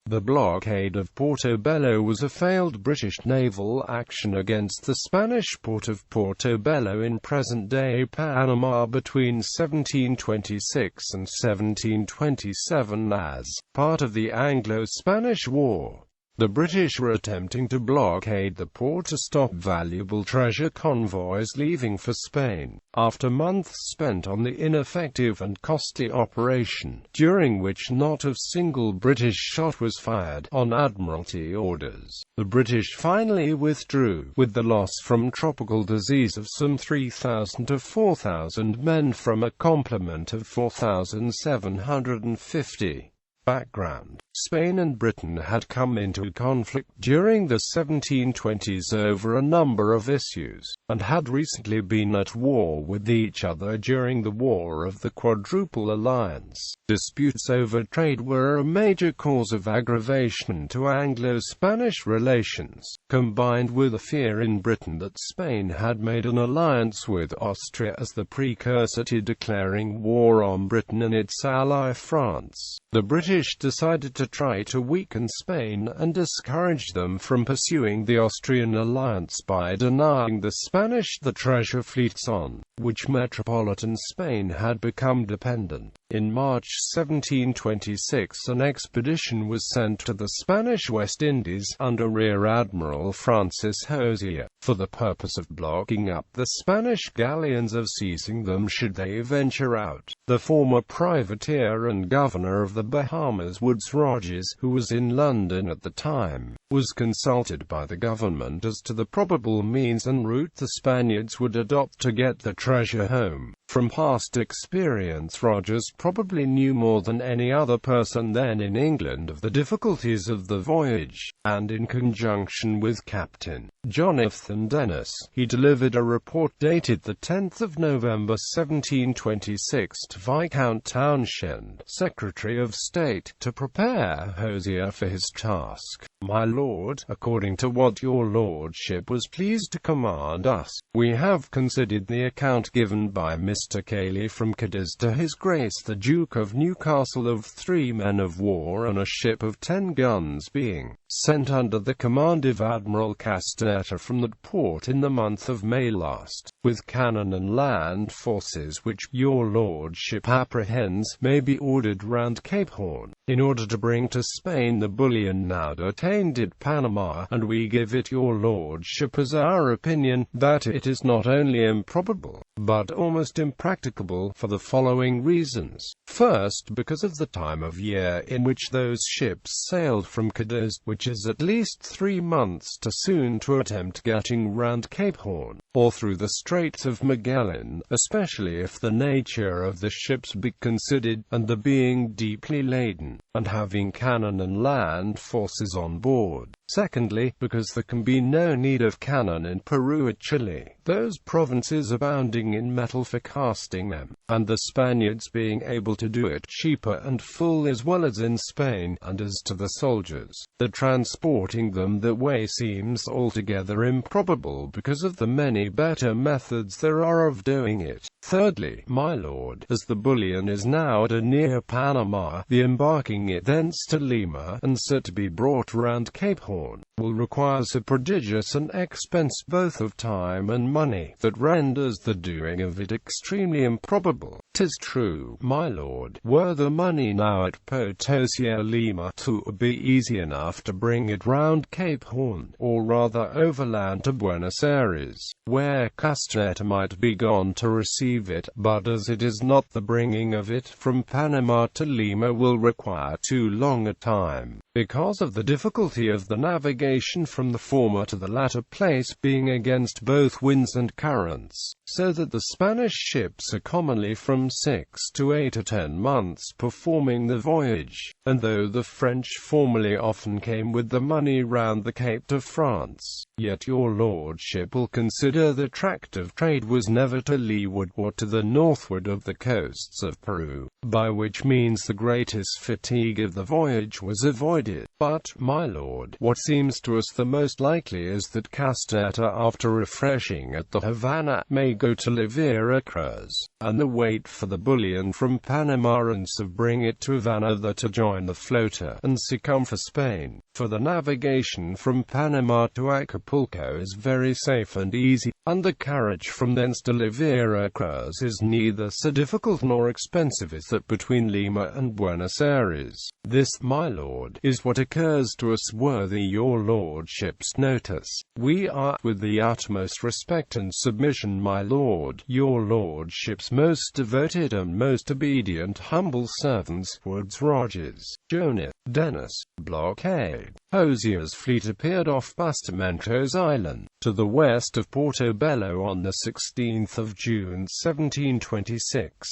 The blockade of Porto Bello was a failed British naval action against the Spanish port of Porto Bello in present-day Panama between 1726 and 1727 as part of the Anglo-Spanish War. The British were attempting to blockade the port to stop valuable treasure convoys leaving for Spain, after months spent on the ineffective and costly operation, during which not a single British shot was fired, on Admiralty orders. The British finally withdrew, with the loss from tropical disease of some 3,000 to 4,000 men from a complement of 4,750. Background: Spain and Britain had come into conflict during the 1720s over a number of issues, and had recently been at war with each other during the War of the Quadruple Alliance. Disputes over trade were a major cause of aggravation to Anglo-Spanish relations, combined with a fear in Britain that Spain had made an alliance with Austria as the precursor to declaring war on Britain and its ally France. The British decided to try to weaken Spain and discourage them from pursuing the Austrian alliance by denying the Spanish the treasure fleets on which metropolitan Spain had become dependent. In March 1726 an expedition was sent to the Spanish West Indies under Rear Admiral Francis Hosier, for the purpose of blocking up the Spanish galleons of seizing them should they venture out. The former privateer and governor of the Bahamas, Woodes Rogers, who was in London at the time, was consulted by the government as to the probable means and route the Spaniards would adopt to get the treasure home. From past experience, Rogers probably knew more than any other person then in England of the difficulties of the voyage, and in conjunction with Captain Jonathan Dennis, he delivered a report dated the 10th of November 1726 to Viscount Townshend, Secretary of State, to prepare Hosier for his task. My lord, according to what your lordship was pleased to command us, we have considered the account given by Mr. Cayley from Cadiz to His Grace the Duke of Newcastle of 3 men of war and a ship of 10 guns being sent under the command of Admiral Castaneta from that port in the month of May last, with cannon and land forces which your lordship apprehends may be ordered round Cape Horn, in order to bring to Spain the bullion now detained at Panama, and we give it your lordship as our opinion, that it is not only improbable, but almost impracticable, for the following reasons. First, because of the time of year in which those ships sailed from Cadiz, which is at least 3 months too soon to attempt getting round Cape Horn, or through the Straits of Magellan, especially if the nature of the ships be considered, and the being deeply laden, and having cannon and land forces on board. Secondly, because there can be no need of cannon in Peru or Chile, those provinces abounding in metal for casting them, and the Spaniards being able to do it cheaper and full as well as in Spain. And as to the soldiers, the transporting them that way seems altogether improbable because of the many better methods there are of doing it. Thirdly, my lord, as the bullion is now at or near Panama, the embarking it thence to Lima, and so to be brought round Cape Horn, will require so prodigious an expense both of time and money, that renders the doing of it extremely improbable. 'Tis true, my lord, were the money now at Potosia Lima, 'twould be easy enough to bring it round Cape Horn, or rather overland to Buenos Aires, where Castaneta might be gone to receive it, but as it is not, the bringing of it from Panama to Lima will require too long a time, because of the difficulty of the navigation from the former to the latter place, being against both winds and currents, so that the Spanish ships are commonly from 6 to 8 or 10 months performing the voyage, and though the French formerly often came with the money round the Cape to France, yet your lordship will consider the tract of trade was never to leeward or to the northward of the coasts of Peru, by which means the greatest fatigue of the voyage was avoided. But, my lord, what seems to us the most likely is that Castaneta, after refreshing at the Havana, may go to live Veracruz, and the wait for the bullion from Panama and bring it to Havana to join the flota, and succumb for Spain. For the navigation from Panama to Acapulco is very safe and easy, and the carriage from thence to Veracruz is neither so difficult nor expensive as that between Lima and Buenos Aires. This, my lord, is what occurs to us worthy your lordship's notice. We are, with the utmost respect and submission, my lord, your lordship's most devoted and most obedient humble servants, Woodes Rogers, Jonas, Dennis. Blockade. Hosier's fleet appeared off Bastamentos Island, to the west of Porto Bello on the 16th of June 1726.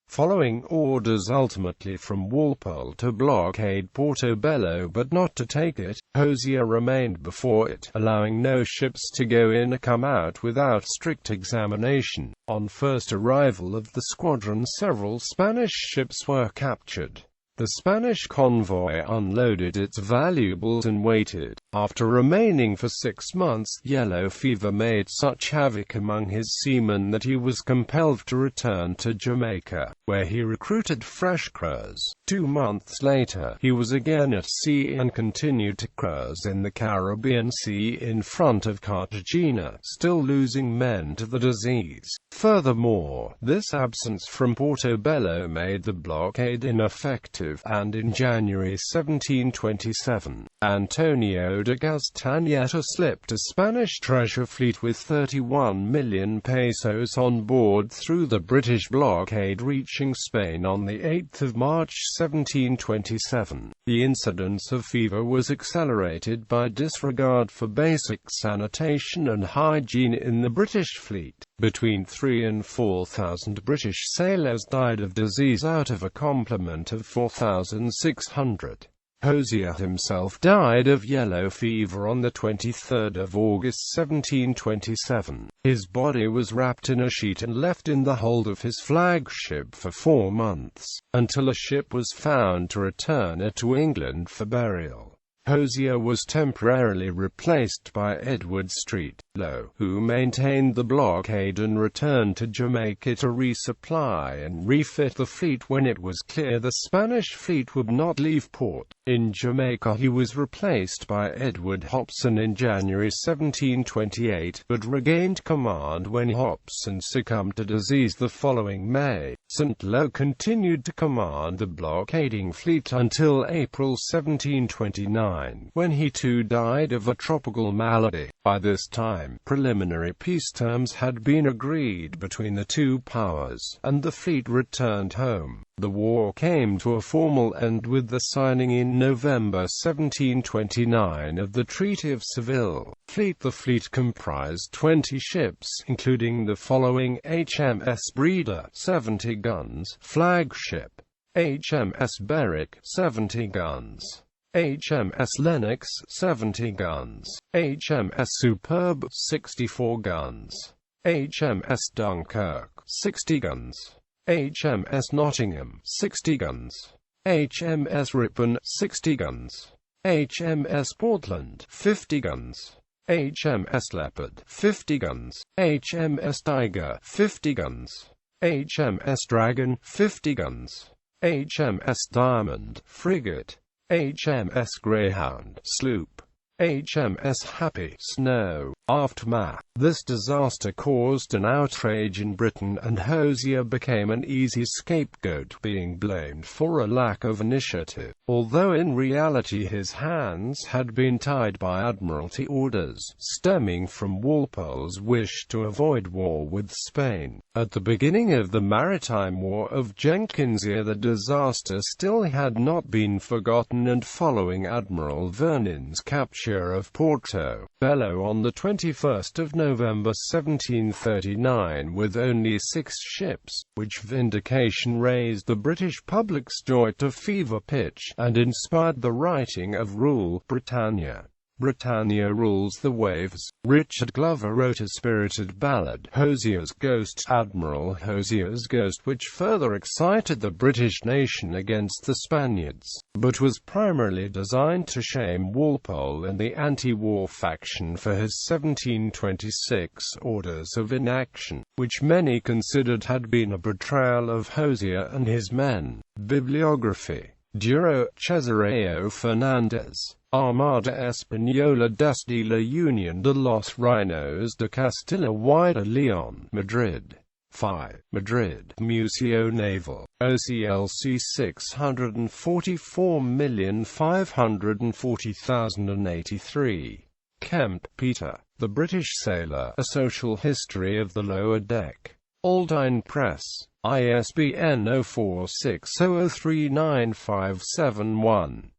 Following orders ultimately from Walpole to blockade Porto Bello but not to take it, Hosier remained before it, allowing no ships to go in or come out without strict examination. On first arrival of the squadron, several Spanish ships were captured. The Spanish convoy unloaded its valuables and waited. After remaining for 6 months, yellow fever made such havoc among his seamen that he was compelled to return to Jamaica, where he recruited fresh crews. 2 months later, he was again at sea and continued to cruise in the Caribbean Sea in front of Cartagena, still losing men to the disease. Furthermore, this absence from Porto Bello made the blockade ineffective, and in January 1727, Antonio de Gastañeta slipped a Spanish treasure fleet with 31 million pesos on board through the British blockade, reaching Spain on the 8th of March 1727. The incidence of fever was accelerated by disregard for basic sanitation and hygiene in the British fleet. Between 3,000 and 4,000 British sailors died of disease out of a complement of 4,600. Hosier himself died of yellow fever on the 23rd of August 1727. His body was wrapped in a sheet and left in the hold of his flagship for 4 months, until a ship was found to return it to England for burial. Hosier was temporarily replaced by Edward Street Lowe, who maintained the blockade and returned to Jamaica to resupply and refit the fleet when it was clear the Spanish fleet would not leave port. In Jamaica he was replaced by Edward Hopson in January 1728, but regained command when Hopson succumbed to disease the following May. St. Lowe continued to command the blockading fleet until April 1729, when he too died of a tropical malady. By this time, preliminary peace terms had been agreed between the two powers, and the fleet returned home. The war came to a formal end with the signing in November 1729 of the Treaty of Seville. The fleet comprised 20 ships, including the following: HMS Breda, 70 guns, flagship; HMS Berwick, 70 guns; HMS Lennox, 70 guns; HMS Superb, 64 guns; HMS Dunkirk, 60 guns; HMS Nottingham, 60 guns; HMS Ripon, 60 guns; HMS Portland, 50 guns; HMS Leopard, 50 guns; HMS Tiger, 50 guns; HMS Dragon, 50 guns; HMS Diamond, frigate; HMS Greyhound, sloop; HMS Happy, snow. Aftermath. This disaster caused an outrage in Britain, and Hosier became an easy scapegoat, being blamed for a lack of initiative, although in reality his hands had been tied by Admiralty orders, stemming from Walpole's wish to avoid war with Spain. At the beginning of the Maritime War of Jenkins' year, the disaster still had not been forgotten, and following Admiral Vernon's capture of Porto Bello on the 21st of November 1739 with only 6 ships, which vindication raised the British public's joy to fever pitch, and inspired the writing of Rule Britannia. Britannia Rules the Waves. Richard Glover wrote a spirited ballad, Hosier's Ghost, Admiral Hosier's Ghost, which further excited the British nation against the Spaniards, but was primarily designed to shame Walpole and the anti-war faction for his 1726 Orders of Inaction, which many considered had been a betrayal of Hosier and his men. Bibliography. Duro, Cesareo Fernandez. Armada Española desde la Unión de los Reinos de Castilla y de León. Madrid. 5. Madrid. Museo Naval. OCLC 644,540,083. Kemp, Peter. The British Sailor. A Social History of the Lower Deck. Aldine Press. ISBN 0460039571.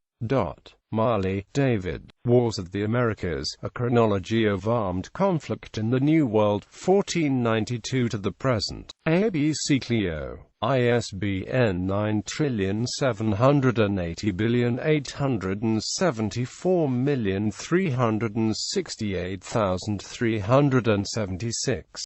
Marley, David. Wars of the Americas, A Chronology of Armed Conflict in the New World, 1492 to the Present. ABC Clio. ISBN 9780874368376.